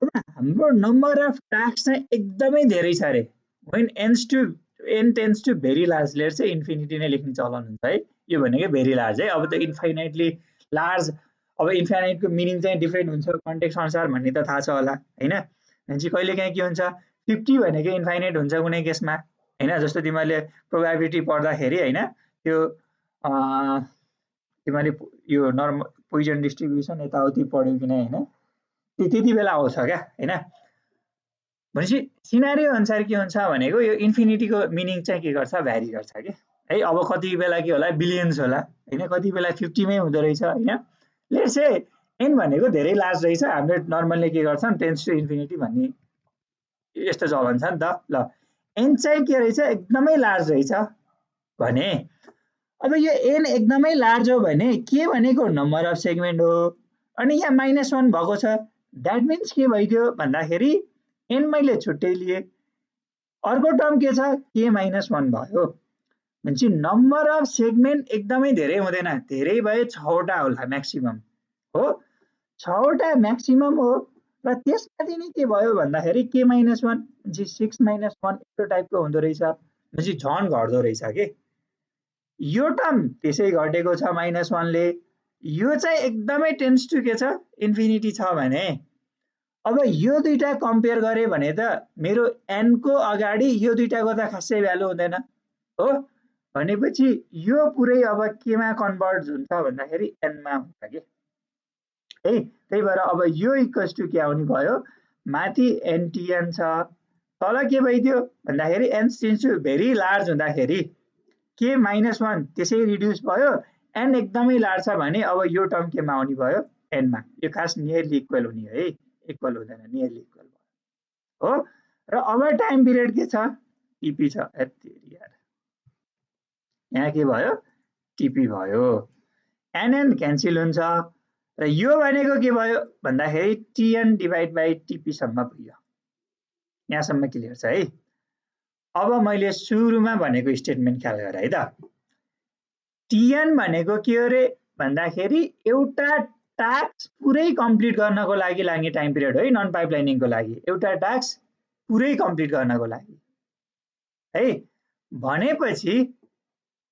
अब हाम्रो नम्बर अफ टास्क चाहिँ एकदमै धेरै छ अरे। when n tends to very large, layer चाहिँ इन्फिनिटी नै लेख्ने चलन हुन्छ है। यो भनेको भेरी लार्ज है। अब त इन्फाइनाइटली लार्ज, अब इन्फाइनाइटको मिनिङ चाहिँ डिफ्रेन्ट हुन्छ कन्टेक्स्ट अनुसार भन्ने त थाहा छ होला होइन। भनेपछि कहिले काहीँ के हुन्छ 50 भनेको इन्फाइनाइट हुन्छ कुनै केसमा होइन। जस्तो तिमीले प्रोबेबिलिटी पढ्दाखेरि होइन, त्यो तिमीले यो नर्मल पोइजन डिस्ट्रिब्युसन यताउति पढ्यौ कि नै होइन, त्यति बेला आउँछ क्या होइन। भनेपछि सिनारियो अनुसार के हुन्छ भनेको यो इन्फिनिटीको मिनिङ चाहिँ के गर्छ? भ्यारी गर्छ कि है। अब कति बेला के होला? बिलियन्स होला होइन, कति बेला 50 मै हुँदो रहेछ होइन। लेट्स से एन भनेको धेरै लार्ज रहेछ, हामीले नर्मल्ली के गर्छौँ टेन्स टु इन्फिनिटी भन्ने यस्तो चलन छ नि त। ल एन चाहिँ के रहेछ? एकदमै लार्ज रहेछ भने अब यो एन एकदमै लार्ज हो भने के भनेको? नम्बर अफ सेगमेन्ट हो। अनि यहाँ -1 भएको छ, द्याट मिन्स के भइदियो भन्दाखेरि n मैले छुट्टै लिए। अर्को टर्म के छ k - 1 भयो। भनेपछि नम्बर अफ सेगमेन्ट एकदमै धेरै हुँदैन, धेरै भए 6 वटा होला म्याक्सिमम हो, 6 वटा म्याक्सिमम हो। र त्यसमाथि नै के भयो भन्दाखेरि k - 1 भनेपछि 6 - 1 यस्तो टाइपको हुँदो रहेछ। भनेपछि झन् घट्दो रहेछ के। यो टर्म त्यसै घटेको छ -1 ले, यो चाहिँ एकदमै टेन्स टु के छ इन्फिनिटी छ भने अब यो दुईटा कम्पेयर गरे भने त मेरो n को अगाडि यो दुईटाको त खासै भ्यालु हुँदैन हो। भनेपछि यो पुरै अब केमा कन्भर्ट हुन्छ भन्दाखेरि n मा हुन्छ के है। त्यही भएर अब यो इक्वल्स टु के आउने भयो, माथि ntn छ, तल के भइदियो भन्दाखेरि n tends to very large हुँदाखेरि k - 1 त्यसै रिड्युस भयो, n एकदमै लार्ज छ भने अब यो टर्म केमा आउने भयो n मा। यो खास नियरली इक्वल हुने है, इक्वल हुँदैन, नियरली इक्वल भयो हो। र अब टाइम पिरियड के छ टिपी छ, यहाँ के भयो टिपी भयो, nn क्यान्सल हुन्छ र यो भनेको के भयो भन्दाखेरि tn डिभाइड बाइ टिपी सम्म पुग्यो। यहाँसम्म क्लियर छ है। अब मैले सुरुमा भनेको स्टेटमेन्ट ख्याल गर है त, tn भनेको के हो रे भन्दाखेरि एउटा टास्क पुरै कम्प्लिट गर्नको लागि लाग्ने टाइम पिरियड है, नन पाइपलाइनिङको लागि एउटा टास्क पुरै कम्प्लिट गर्नको लागि है। भनेपछि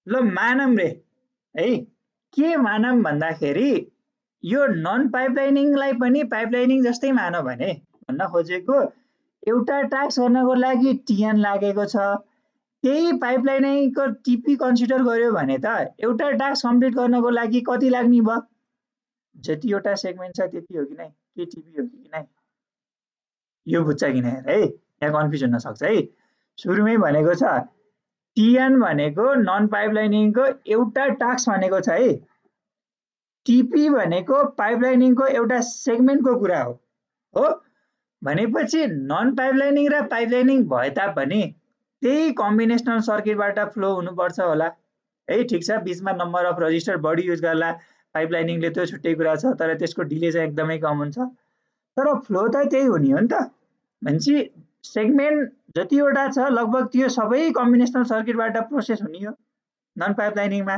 ल मानम रे है, के मानम भन्दाखेरि यो नन पाइपलाइनिङलाई पनि पाइपलाइनिङ जस्तै मानौ भने भन्न खोजेको एउटा टास्क गर्नको लागि tn लागेको छ, त्यही पाइपलाइनिङको टिपी कन्सिडर गर्यो भने त एउटा टास्क कम्प्लिट गर्नको लागि कति लाग्ने भयो, जतिवटा सेगमेन्ट छ त्यति हो कि नै, के टिपी हो कि नै, यो बुझ्छ कि नै है। यहाँ कन्फ्युजन हुन सक्छ है। सुरुमै भनेको छ tn भनेको नन पाइपलाइनिङको एउटा टास्क भनेको छ है, टिपी भनेको पाइपलाइनिङको एउटा सेगमेन्टको कुरा हो। भनेपछि नन पाइपलाइनिङ र पाइपलाइनिङ भए तापनि त्यही कम्बिनेसनल सर्किटबाट फ्लो हुनुपर्छ होला है। ठिक छ, बिचमा नम्बर अफ रजिस्टर बढी युज गर्ला, पाइपलाइनिङले त्यो छुट्टै कुरा छ, तर त्यसको डिले चाहिँ एकदमै कम हुन्छ, तर फ्लो त त्यही हुने हो नि त। भनेपछि सेगमेन्ट जतिवटा छ लगभग त्यो सबै कम्बिनेसनल सर्किटबाट प्रोसेस हुने हो नन पाइपलाइनिङमा।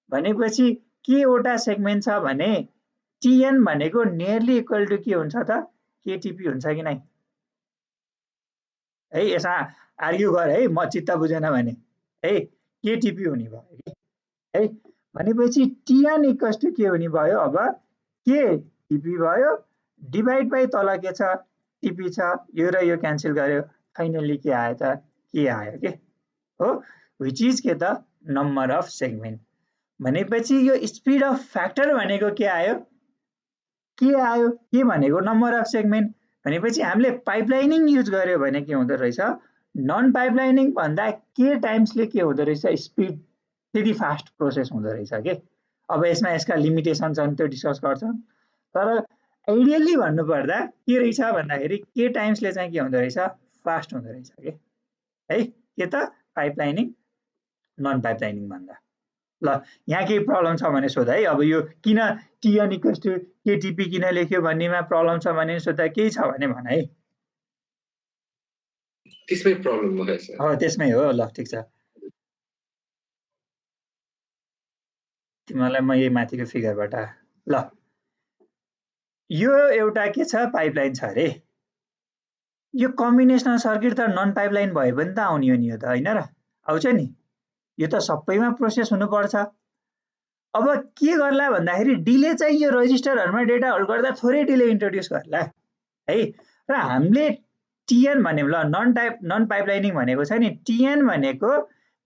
भनेपछि केवटा सेगमेन्ट छ भने tn भनेको नियरली इक्वल टु के हुन्छ त केटिपी हुन्छ कि नै है। यसमा आर्ग्यु गर है, म चित्त बुझेन भने है, केटिपी हुने भयो है। भनेपछि tn इक्वल्स टु के हुने भयो, अब के टिपी भयो डिभाइड बाइ तल के छ टिपी छ, यो र यो क्यान्सल गर्यो, फाइनल्ली के आयो त के आयो के हो, विच इज के त नम्बर अफ सेगमेन्ट। भनेपछि यो स्पिड अफ फ्याक्टर भनेको के आयो, के भनेको नम्बर अफ सेगमेन्ट। भनेपछि हामीले पाइपलाइनिङ युज गर्यो भने के हुँदो रहेछ, नन पाइपलाइनिङ भन्दा के टाइम्सले के हुँदो रहेछ, स्पिड त्यति फास्ट प्रोसेस हुँदो रहेछ के। अब यसमा यसका लिमिटेसन छन्, त्यो डिस्कस गर्छौँ, तर आइडियल्ली भन्नुपर्दा के रहेछ भन्दाखेरि के टाइम्सले चाहिँ के हुँदो रहेछ, फास्ट हुँदो रहेछ के है, के त पाइपलाइनिङ नन पाइपलाइनिङ भन्दा। ल यहाँ केही प्रब्लम छ भने सोध है। अब यो किन tn इक्वल्स टु केटिपी किन लेख्यो भन्नेमा प्रब्लम छ भने सोध्दा केही छ भने भन है। त्यसमै प्रब्लम भयो सर। हो त्यसमै हो, ल ठिक छ। तिमीलाई म यही माथिको फिगरबाट, ल यो एउटा के छ पाइपलाइन छ अरे, यो कम्बिनेसनल सर्किट त नन पाइपलाइन भए पनि त आउने हो नि, यो त होइन र, आउँछ नि, यो त सबैमा प्रोसेस हुनुपर्छ। अब के गर्ला भन्दाखेरि डिले चाहिँ यो रजिस्टरहरुमा डेटा होल्ड गर्दा थोरै डिले इन्ट्रोड्युस गर्ला है। र हामीले tn भन्यौं, ल नन पाइपलाइनिङ भनेको छ नि, tn भनेको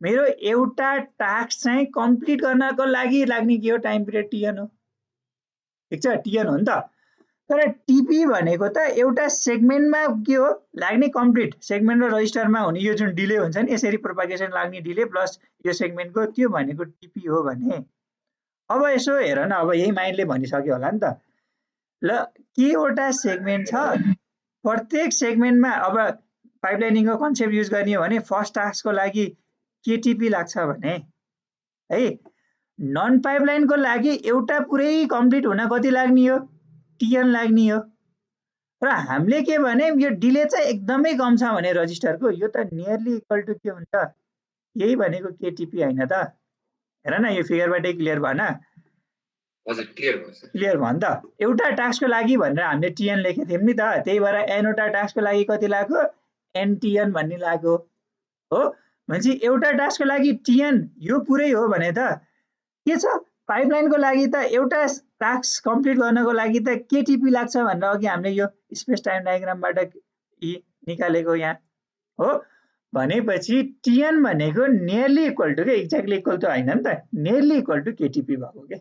मेरो एउटा टास्क चाहिँ कम्प्लिट गर्नको लागि लाग्ने के हो टाइम पिरियड tn हो, ठीक छ, tn हो नि त। तर टिपी भनेको त एउटा सेगमेन्टमा के हो लाग्ने कम्प्लिट सेगमेन्ट र रजिस्टरमा हुने यो जुन डिले हुन्छ नि, यसरी प्रोपागेसन लाग्ने डिले प्लस यो सेगमेन्टको, त्यो भनेको टिपी हो भने अब यसो हेर न, अब यही माइन्डले भनिसक्यो होला नि त। ल केवटा सेगमेन्ट छ, प्रत्येक सेगमेन्टमा अब पाइपलाइनिङको कन्सेप्ट युज गर्ने हो भने फर्स्ट टास्कको लागि केटिपी लाग्छ भने है, नन पाइपलाइनको लागि एउटा पुरै कम्प्लिट हुन कति लाग्ने हो, tn लाग्ने हो। र हामीले के भने यो डिले चाहिँ एकदमै कम छ भने रजिस्टरको यो त नियरली इक्वल टु के हुन्छ यही भनेको केटिपी हैन त हेर न यो फिगरबाटै क्लियर भएन हजुर क्लियर भयो सर क्लियर भयो नि त एउटा टास्कको लागि भनेर हामीले टिएन लेखेको थियौँ नि त त्यही भएर एनवटा टास्कको लागि कति लाग्यो एनटिएन भन्ने लाग्यो हो भनेपछि एउटा टास्कको लागि टिएन यो पुरै हो भने त के छ पाइपलाइनको लागि त एउटा टास्क कम्प्लिट गर्नको लागि त केटिपी लाग्छ भनेर अघि हामीले यो स्पेस टाइम डायग्रामबाट निकालेको यहाँ हो भनेपछि टिएन भनेको नियरली इक्वल टु के एक्ज्याक्टली इक्वल टु होइन नि त नियरली इक्वल टु केटिपी भएको के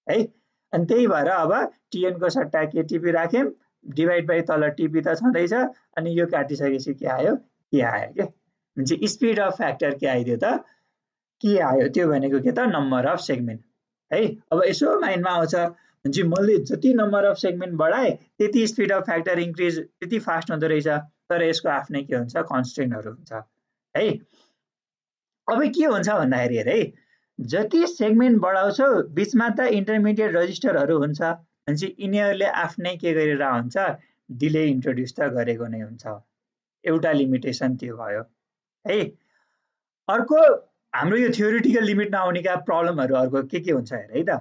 है अनि त्यही भएर अब टिएनको सट्टा केटिपी राख्यौँ डिभाइड बाई तल टिपी त छँदैछ अनि यो काटिसकेपछि के आयो के आयो के भनेपछि स्पिड अफ फ्याक्टर के आइदियो त के आयो त्यो भनेको के त नम्बर अफ सेगमेन्ट है अब यसो माइन्डमा आउँछ भनेपछि मैले जति नम्बर अफ सेगमेन्ट बढाएँ त्यति स्पिड अफ फ्याक्टर इन्क्रिज त्यति फास्ट हुँदो रहेछ तर यसको आफ्नै के हुन्छ कन्स्टेन्टहरू हुन्छ है अब के हुन्छ भन्दाखेरि हेर है जति सेगमेन्ट बढाउँछौ बिचमा त इन्टरमिडिएट रजिस्टरहरू हुन्छ भनेपछि यिनीहरूले आफ्नै के गरेर हुन्छ डिले इन्ट्रोड्युस त गरेको नै हुन्छ एउटा लिमिटेसन त्यो भयो है अर्को हाम्रो यो थ्योरिटिकल लिमिट नआउनेका प्रब्लमहरू अर्को के हुन्छ हेर है त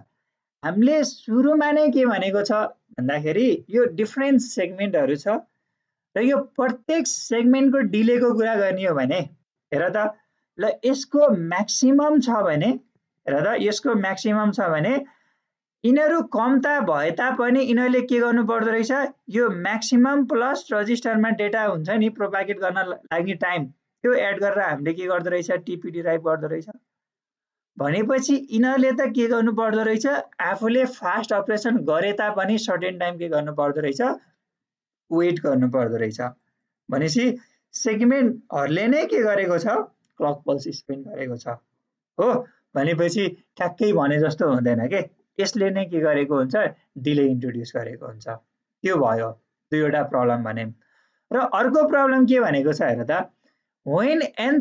हामीले सुरुमा नै के भनेको छ भन्दाखेरि यो डिफ्रेन्ट सेगमेन्टहरू छ र यो प्रत्येक सेगमेन्टको डिलेको कुरा गर्ने हो भने हेर त ल यसको म्याक्सिमम छ भने हेर त यसको म्याक्सिमम छ भने यिनीहरू कमता भए तापनि यिनीहरूले के गर्नु पर्दो रहेछ यो म्याक्सिमम प्लस रजिस्टरमा डेटा हुन्छ नि प्रोपागेट गर्न लाग्ने टाइम त्यो एड गरेर हामीले के गर्दो रहेछ टिपी डिराइभ गर्दो रहेछ भनेपछि यिनीहरूले त के गर्नु पर्दो रहेछ आफूले फास्ट अपरेसन गरे तापनि सर्टेन टाइम के गर्नु पर्दो रहेछ वेट गर्नु पर्दो रहेछ भनेपछि सेगमेन्टहरूले नै के गरेको छ क्लक पल्स स्पेन्ड गरेको छ हो भनेपछि ठ्याक्कै भने जस्तो हुँदैन के यसले नै के गरेको हुन्छ डिले इन्ट्रोड्युस गरेको हुन्छ त्यो भयो दुईवटा प्रब्लम भने र अर्को प्रब्लम के भनेको छ हेर त when n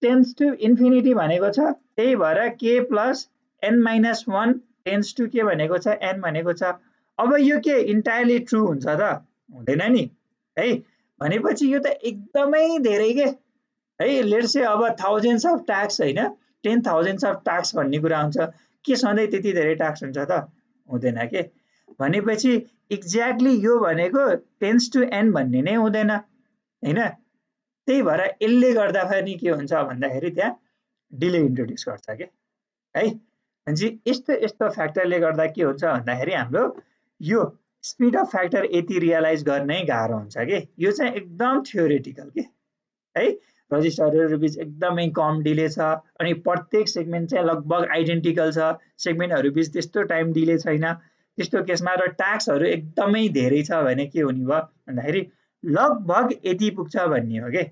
tends to infinity भनेको छ त्यही भएर k plus n minus 1 tends to के भनेको छ n भनेको छ अब यो के इन्टायरली ट्रु हुन्छ त हुँदैन नि है भनेपछि यो त एकदमै धेरै के है लेट्स से अब थाउजन्ड्स अफ टास्क हैन 10,000 अफ टास्क भन्ने कुरा हुन्छ के सधैँ त्यति धेरै टास्क हुन्छ त हुँदैन के भनेपछि एक्ज्याक्टली यो भनेको टेन्स टु n भन्ने नै हुँदैन हैन त्यही भएर यसले गर्दा पनि के हुन्छ भन्दाखेरि त्यहाँ डिले इन्ट्रोड्युस गर्छ के है भनेपछि यस्तो यस्तो फ्याक्टरले गर्दा के हुन्छ भन्दाखेरि हाम्रो यो स्पिड अफ फ्याक्टर यति रियलाइज गर्नै गाह्रो हुन्छ के यो चाहिँ एकदम थ्योरेटिकल के है रजिस्टरहरू बिच एकदमै कम डिले छ अनि प्रत्येक सेगमेन्ट चाहिँ लगभग आइडेन्टिकल छ सेगमेन्टहरू बिच त्यस्तो टाइम डिले छैन त्यस्तो केसमा र टास्कहरू एकदमै धेरै छ भने के हुने भयो भन्दाखेरि लगभग यति पुग्छ भन्ने हो के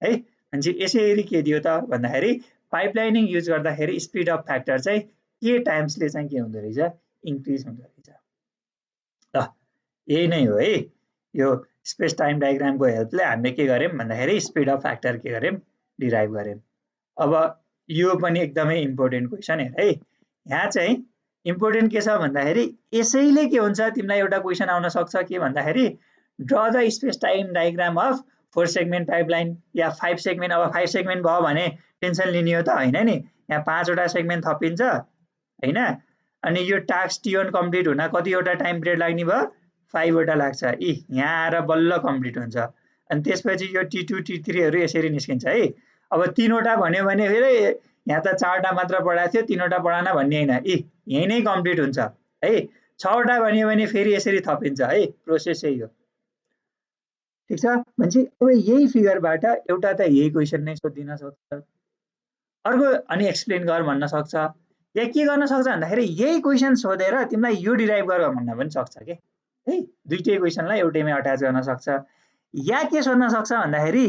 है भनेपछि यसरी के दियो त भन्दाखेरि पाइपलाइनिङ युज गर्दाखेरि स्पिड अफ फ्याक्टर चाहिँ के टाइम्सले चाहिँ के हुँदो रहेछ इन्क्रिज हुँदो रहेछ ल यही नै हो है यो स्पेस टाइम डायग्रामको हेल्पले हामीले के गर्यौँ भन्दाखेरि स्पिड अफ फ्याक्टर के गर्यौँ डिराइभ गर्यौँ अब यो पनि एकदमै इम्पोर्टेन्ट क्वेसन हेर है यहाँ चाहिँ इम्पोर्टेन्ट के छ भन्दाखेरि यसैले के हुन्छ तिमीलाई एउटा क्वेसन आउन सक्छ के भन्दाखेरि draw the space time diagram of 4 segment pipeline yeah 5 segment अब 5 सेगमेन्ट भयो भने टेन्सन लिने हो त हैन नि यहाँ 5 वटा सेगमेन्ट थपिन्छ हैन अनि यो टास्क टी1 कम्प्लिट हुन कतिवटा टाइम पिरियड लाग्ने भयो 5 वटा लाग्छ यहाँ आएर बल्ल कम्प्लिट हुन्छ अनि त्यसपछि यो टी2 टी3हरू यसरी निस्किन्छ है अब 3 वटा भन्यो भने फेरि यहाँ त 4 वटा मात्र पढाएको थियो 3 वटा पढान भन्ने हैन यही नै कम्प्लिट हुन्छ है 6 वटा भन्यो भने फेरि यसरी थपिन्छ है प्रोसेस यही हो ठीक छ भनेपछि अब यही फिगरबाट एउटा त यही क्वेसन नै सोधिन सक्छ अर्को अनि एक्सप्लेन गर भन्न सक्छ या के गर्न सक्छ भन्दाखेरि यही क्वेसन सोधेर तिमीलाई यो डिराइभ गर भन्न पनि सक्छ के है दुईटै क्वेसनलाई एउटैमै अट्याच गर्न सक्छ या के सोध्न सक्छ भन्दाखेरि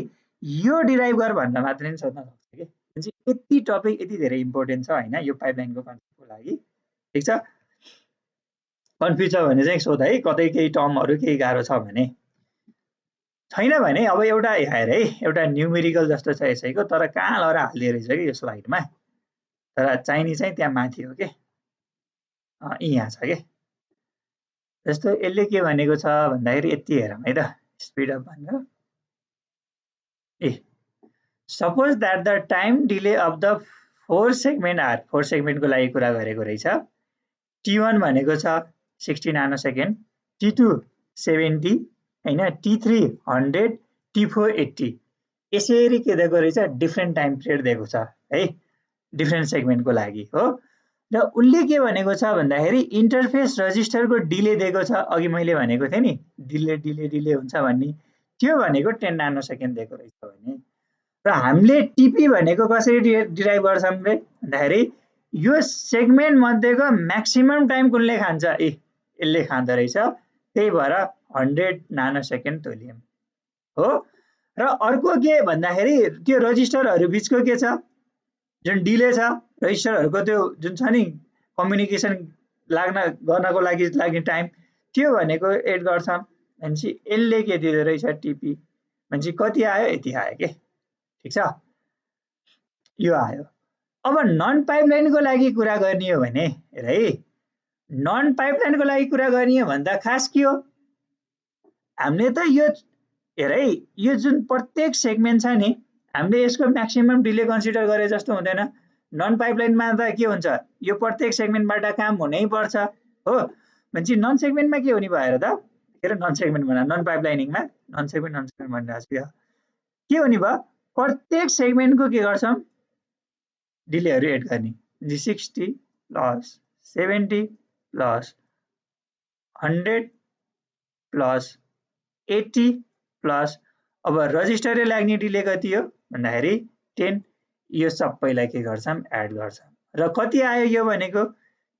यो डिराइभ गर भन्न मात्रै नि सोध्न सक्छ के भनेपछि यति टपिक यति धेरै इम्पोर्टेन्ट छ हैन यो पाइपलाइनको कन्सेप्टको लागि ठीक छ कन्फ्युज छ भने चाहिँ सोध है कतै केही टर्महरु केही गाह्रो छ भने छैन भने अब एउटा हेर है एउटा न्युमेरिकल जस्तो छ यसैको तर कहाँ लएर हाल्दिए रहेछ कि यो स्लाइडमा तर चाहिने चाहिँ त्यहाँ माथि हो के यहाँ छ के जस्तो यसले के भनेको छ भन्दाखेरि यति हेरौँ है त स्पिड अप भनेर suppose that the time delay of the 4 segment are 4 सेगमेन्टको लागि कुरा गरेको रहेछ T1 भनेको छ 60 नानो सेकेन्ड T2 70 हैन T3 100 T4 80 यसरी के दिएको रहेछ डिफ्रेन्ट टाइम पिरियड दिएको छ है डिफ्रेन्ट सेगमेन्टको लागि हो र उनले के भनेको छ भन्दाखेरि इन्टरफेस रजिस्टरको डिले दिएको छ अघि मैले भनेको थिएँ नि डिले हुन्छ भन्ने त्यो भनेको 10 नानो सेकेन्ड दिएको रहेछ भने र हामीले टिपी भनेको कसरी डिराइभ गर्छौँ रे भन्दाखेरि यो सेगमेन्ट मध्येको म्याक्सिमम टाइम कुनले खान्छ यसले खाँदो रहेछ त्यही भएर 100 नानो सेकेन्ड तोलियौँ हो र अर्को के भन्दाखेरि त्यो रजिस्टरहरू बिचको के छ जुन डिले छ रजिस्टरहरूको त्यो जुन छ नि कम्युनिकेसन गर्नको लागि लाग्ने टाइम त्यो भनेको एड गर्छौँ भनेपछि यसले के दिँदो रहेछ टिपी भनेपछि कति आयो यति आयो के ठिक छ यो आयो अब नन पाइपलाइनको लागि कुरा गर्ने हो भने हेर है नन पाइपलाइनको लागि कुरा गर्ने हो भन्दा खास के हो हामीले त यो हेर है यो जुन प्रत्येक सेगमेन्ट छ नि हामीले यसको म्याक्सिमम डिले कन्सिडर गरे जस्तो हुँदैन नन पाइपलाइनमा त के हुन्छ यो प्रत्येक सेगमेन्टबाट काम हुनै पर्छ हो भनेपछि नन सेगमेन्टमा के हुने भयो त के अरे नन सेगमेन्ट भन्दा नन पाइपलाइनिङमा नन सेगमेन्ट भनिरहेको छु के हुने भयो प्रत्येक सेगमेन्टको के गर्छौँ डिलेहरू एड गर्ने 60 प्लस 70 प्लस 100 प्लस 80 प्लस अब रजिस्टरले लाग्ने डिले कति हो भन्दाखेरि 10 यो सबैलाई के गर्छौँ एड गर्छौँ र कति आयो यो भनेको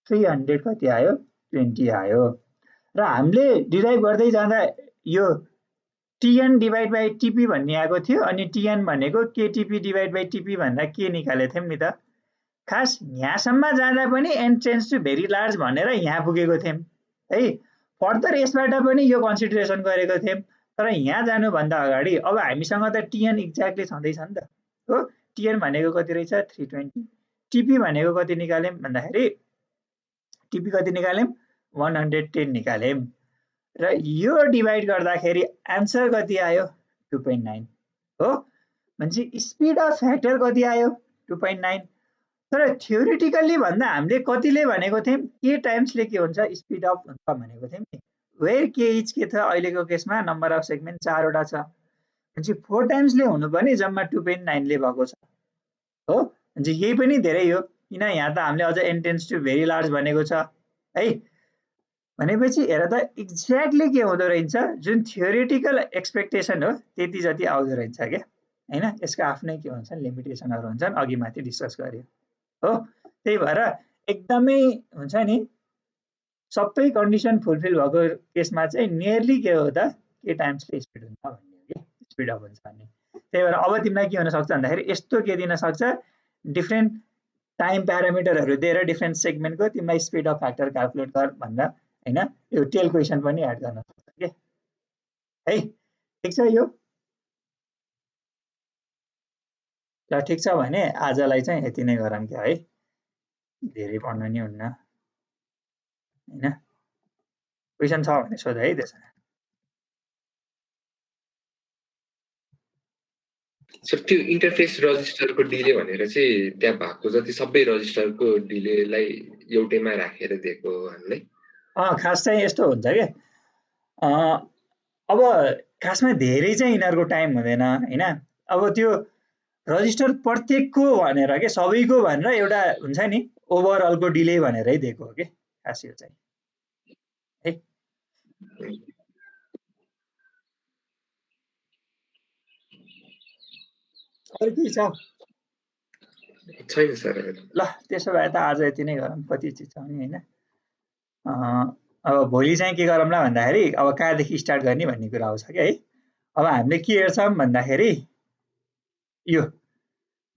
300 कति आयो 20 आयो र हामीले डिराइभ गर्दै जाँदा यो टिएन डिभाइड बाई टिपी भन्ने आएको थियो अनि टिएन भनेको केटिपी डिभाइड बाई टिपी भन्दा के निकालेको थियौँ नि त खास यहाँसम्म जाँदा पनि n tends to very large भनेर यहाँ पुगेको थियौँ है फर्दर यसबाट पनि यो कन्सिडरेसन गरेको थियौँ तर यहाँ जानुभन्दा अगाडि अब हामीसँग त टिएन एक्ज्याक्टली छँदैछ नि त हो टिएन भनेको कति रहेछ 320 टिपी भनेको कति निकाल्यौँ भन्दाखेरि टिपी कति निकाल्यौँ 110 निकाल्यौँ र यो डिभाइड गर्दाखेरि आन्सर कति आयो 2.9 हो भनेपछि स्पिड अफ फ्याक्टर कति आयो 2.9 तर थ्योरिटिकल्ली भन्दा हामीले कतिले भनेको थियौँ के टाइम्सले के हुन्छ स्पिड अफ हुन्छ भनेको थियौँ नि वेयर के इज के छ अहिलेको केसमा नम्बर अफ सेगमेन्ट 4 वटा छ भनेपछि 4 टाइम्सले हुनुपर्ने जम्मा 2.9 ले भएको छ हो भनेपछि यही पनि धेरै हो किन यहाँ त हामीले अझ n tends to very large भनेको छ है भनेपछि हेर त एक्ज्याक्टली के हुँदो रहेछ जुन थ्योरिटिकल एक्सपेक्टेसन हो त्यति जति आउँदो रहेछ क्या हैन यसको आफ्नै के हुन्छन् लिमिटेसनहरू हुन्छन् अघि माथि डिस्कस गर्यो हो त्यही भएर एकदमै हुन्छ नि सबै कन्डिसन फुलफिल भएको केसमा चाहिँ नियरली के हो त के टाइम्सले स्पिड हुन्छ भन्ने हो कि स्पिड अप हुन्छ भन्ने त्यही भएर अब तिमीलाई के हुन सक्छ भन्दाखेरि यस्तो के दिन सक्छ डिफ्रेन्ट टाइम प्यारामिटरहरू दिएर डिफ्रेन्ट सेगमेन्टको तिमीलाई स्पिड अफ फ्याक्टर क्याल्कुलेट गर भन्दा हैन यो टेल क्वेसन पनि एड गर्न सक्छ के है ठिक छ यो ल ठिक छ भने आजलाई चाहिँ यति नै गरौँ क्या है धेरै पढ्नु नि हुन्न हैन क्वेसन छ भने सोध है त्यसमा सर त्यो इन्टरफेस रजिस्टरको डिले भनेर चाहिँ त्यहाँ भएको जति सबै रजिस्टरको डिलेलाई एउटैमा राखेर दिएको हो हामीले खास चाहिँ यस्तो हुन्छ के अब खासमा धेरै चाहिँ यिनीहरूको टाइम हुँदैन हैन अब त्यो रजिस्टर प्रत्येकको भनेर के सबैको भनेर एउटा हुन्छ नि ओभरअलको डिले भनेरै दिएको हो के खास यो चाहिँ है अरू के छ छैन सर ल त्यसो भए त आज यति नै गरौँ कति चिज छ नि हैन अब भोलि चाहिँ के गरौँला भन्दाखेरि अब कहाँदेखि स्टार्ट गर्ने भन्ने कुरा आउँछ कि है अब हामीले के हेर्छौँ भन्दाखेरि यो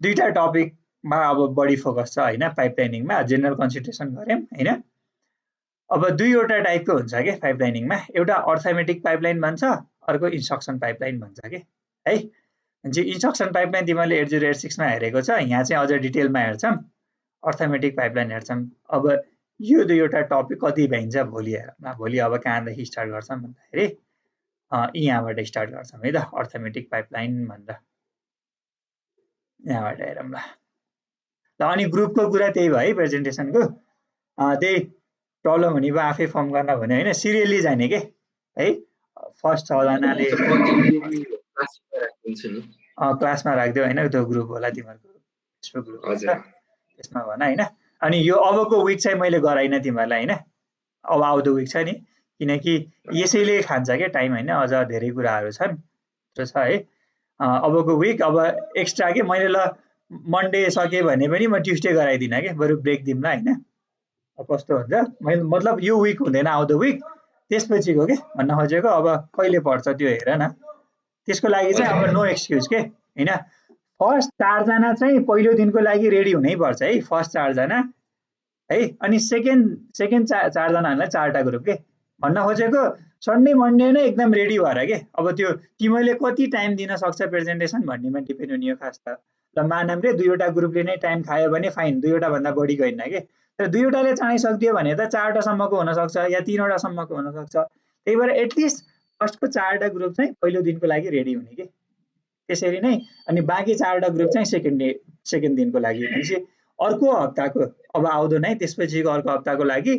दुईटा टपिकमा अब बढी फोकस छ हैन पाइपलाइनिङमा जेनरल कन्सिडरेसन गऱ्यौँ हैन अब दुईवटा टाइपको हुन्छ के पाइपलाइनिङमा एउटा अर्थमेटिक पाइपलाइन भन्छ अर्को इन्स्ट्रक्सन पाइपलाइन भन्छ के है भनेपछि इन्स्ट्रक्सन पाइपलाइन तिमीले 8086 मा हेरेको छ यहाँ चाहिँ अझ डिटेलमा हेर्छौँ अर्थमेटिक पाइपलाइन हेर्छौँ अब यो दुईवटा टपिक कति भ्याइन्छ भोलि हेरौँ। भोलि अब कहाँदेखि स्टार्ट गर्छौँ भन्दाखेरि यहाँबाट स्टार्ट गर्छौँ है त, अर्थमेटिक पाइपलाइन भनेर यहाँबाट हेरौँ ल। अनि ग्रुपको कुरा त्यही भयो है प्रेजेन्टेसनको। त्यही प्रब्लम हुने भयो आफै फर्म गर्न भने होइन, सिरियल्ली जाने के है। फर्स्ट 6 जनाले क्लासमा राखिदियो होइन, त्यो ग्रुप होला तिमीहरूको फेसबुक ग्रुप हुन्छ त्यसमा भन होइन। अनि यो अबको विक चाहिँ मैले गराइनँ तिमीहरूलाई होइन, अब आउँदो विक छ नि, किनकि यसैले खान्छ क्या टाइम होइन, अझ धेरै कुराहरू छन् त्यो छ है। अबको विक अब एक्स्ट्रा के मैले ल मन्डे सकेँ भने पनि म ट्युसडे गराइदिनँ कि, बरु ब्रेक दिउँला होइन। कस्तो हुन्छ मैले मतलब यो विक हुँदैन, आउँदो विक त्यसपछिको के भन्न खोजेको। अब कहिले पर्छ त्यो हेर न, त्यसको लागि चाहिँ अब नो एक्सक्युज के होइन। फर्स्ट 4 जना चाहिँ पहिलो दिनको लागि रेडी हुनै पर्छ है, फर्स्ट 4 जना है। अनि सेकेन्ड 4 जनाहरूलाई 4टा ग्रुप के भन्न खोजेको। सन्डे मन्डे नै एकदम रेडी भएर के। अब त्यो तिमीले कति टाइम दिन सक्छ प्रेजेन्टेसन भन्नेमा डिपेन्ड हुने हो खास त। ल मानौँ रे दुईवटा ग्रुपले नै टाइम खायो भने फाइन, दुईवटा भन्दा बढी गएन के। तर दुईवटाले चाँडै सक्दियो भने त 4टा सम्मको हुनसक्छ या 3वटा सम्मको हुनसक्छ। त्यही भएर एटलिस्ट फर्स्टको 4टा ग्रुप चाहिँ पहिलो दिनको लागि रेडी हुने के, त्यसरी नै। अनि बाँकी 4टा ग्रुप चाहिँ सेकेन्ड दिनको लागि, भनेपछि अर्को हप्ताको अब आउँदो नै त्यसपछिको अर्को हप्ताको लागि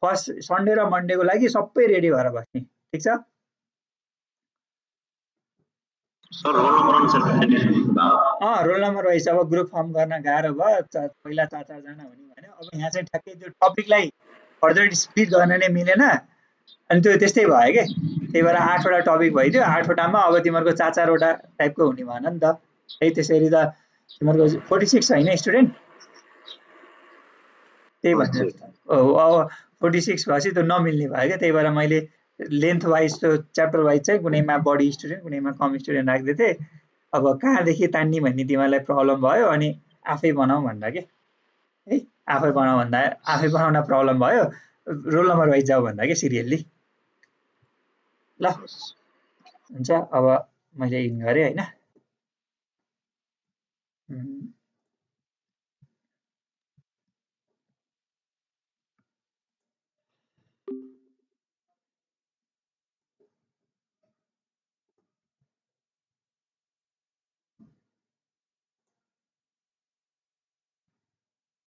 फर्स्ट सन्डे र मन्डेको लागि सबै रेडी भएर बस्ने, ठिक छ। रोल नम्बर वाइज अब ग्रुप फर्म गर्न गाह्रो भयो, पहिला 4 जना हुने भने अब यहाँ चाहिँ ठ्याक्कै त्यो टपिकलाई फर्दर स्प्लिट गर्न नै मिलेन, अनि त्यो त्यस्तै भयो के। त्यही भएर 8वटा टपिक भइदियो, 8वटामा अब तिमीहरूको 4-4वटा टाइपको हुने भएन नि त है। त्यसरी त तिमीहरूको 46 होइन स्टुडेन्ट, त्यही भनेर अब 46 भएपछि त्यो नमिल्ने भयो क्या। त्यही भएर मैले लेन्थ वाइज त्यो च्याप्टर वाइज चाहिँ कुनैमा बढी स्टुडेन्ट कुनैमा कम स्टुडेन्ट राख्दै थिएँ। अब कहाँदेखि तान्ने भन्ने तिमीहरूलाई प्रब्लम भयो, अनि आफै बनाऊ भन्दा के है, आफै बनाऊ भन्दा आफै बनाउन प्रब्लम भयो, रोल नम्बर वाइज जाऊ भन्दा के सिरियल्ली ल। हुन्छ अब मैले इन गरेँ होइन।